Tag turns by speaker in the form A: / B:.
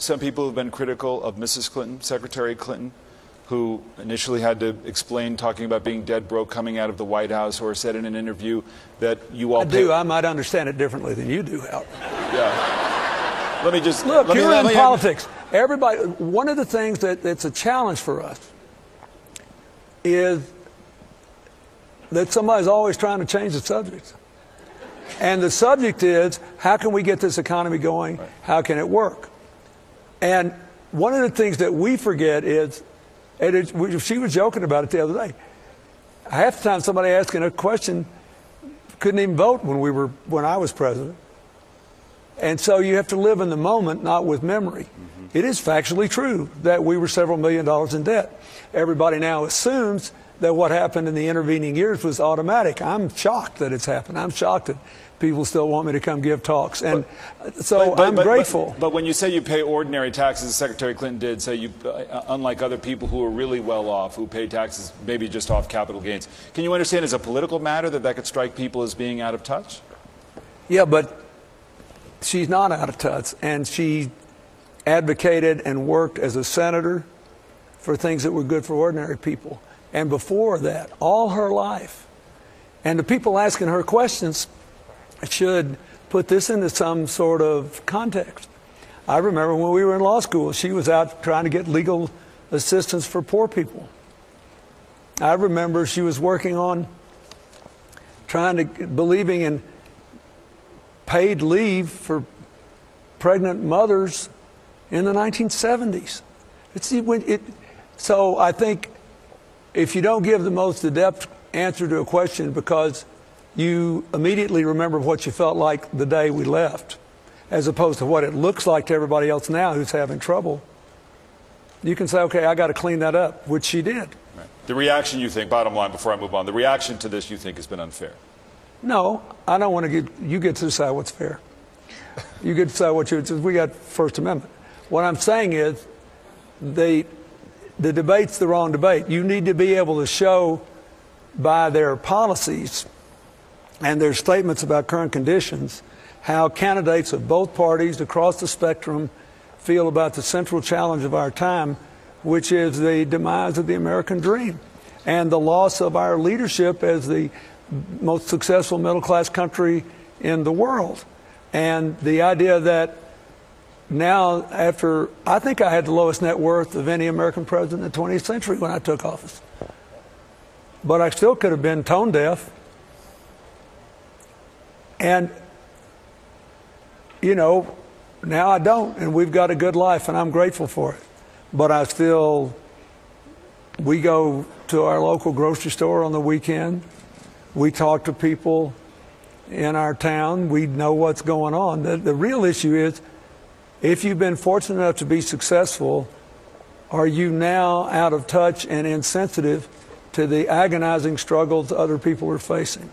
A: some people have been critical of Mrs. Clinton, Secretary Clinton, who initially had to explain talking about being dead broke coming out of the White House, or said in an interview that you all
B: I might understand it differently than you do, Howard.
A: Yeah. Let me just...
B: Look, you're in politics. Everybody, one of the things that's a challenge for us is that somebody's always trying to change the subject. And the subject is, how can we get this economy going? Right. How can it work? And one of the things that we forget is, she was joking about it the other day. Half the time somebody asking a question couldn't even vote when I was president. And so you have to live in the moment, not with memory. Mm-hmm. It is factually true that we were several $1 million in debt. Everybody now assumes that what happened in the intervening years was automatic. I'm shocked that it's happened. I'm shocked that people still want me to come give talks. And I'm grateful.
A: But when you say you pay ordinary taxes, as Secretary Clinton did, say you, unlike other people who are really well off, who pay taxes maybe just off capital gains, can you understand as a political matter that could strike people as being out of touch?
B: Yeah, but she's not out of touch. And she advocated and worked as a senator for things that were good for ordinary people. And before that, all her life. And the people asking her questions should put this into some sort of context. I remember when we were in law school, she was out trying to get legal assistance for poor people. I remember she was working on believing in paid leave for pregnant mothers in the 1970s. So I think if you don't give the most adept answer to a question because you immediately remember what you felt like the day we left, as opposed to what it looks like to everybody else now who's having trouble, you can say, okay, I got to clean that up, which she did.
A: Right. The reaction, you think, bottom line, before I move on, the reaction to this you think has been unfair?
B: No, I don't want to you get to decide what's fair. You get to decide we got First Amendment. What I'm saying is the debate's the wrong debate. You need to be able to show by their policies and their statements about current conditions how candidates of both parties across the spectrum feel about the central challenge of our time, which is the demise of the American dream and the loss of our leadership as the most successful middle-class country in the world. And the idea that now, I think I had the lowest net worth of any American president in the 20th century when I took office. But I still could have been tone deaf. And, now I don't, and we've got a good life, and I'm grateful for it. But we go to our local grocery store on the weekend. We talk to people in our town. We know what's going on. The real issue is, if you've been fortunate enough to be successful, are you now out of touch and insensitive to the agonizing struggles other people are facing?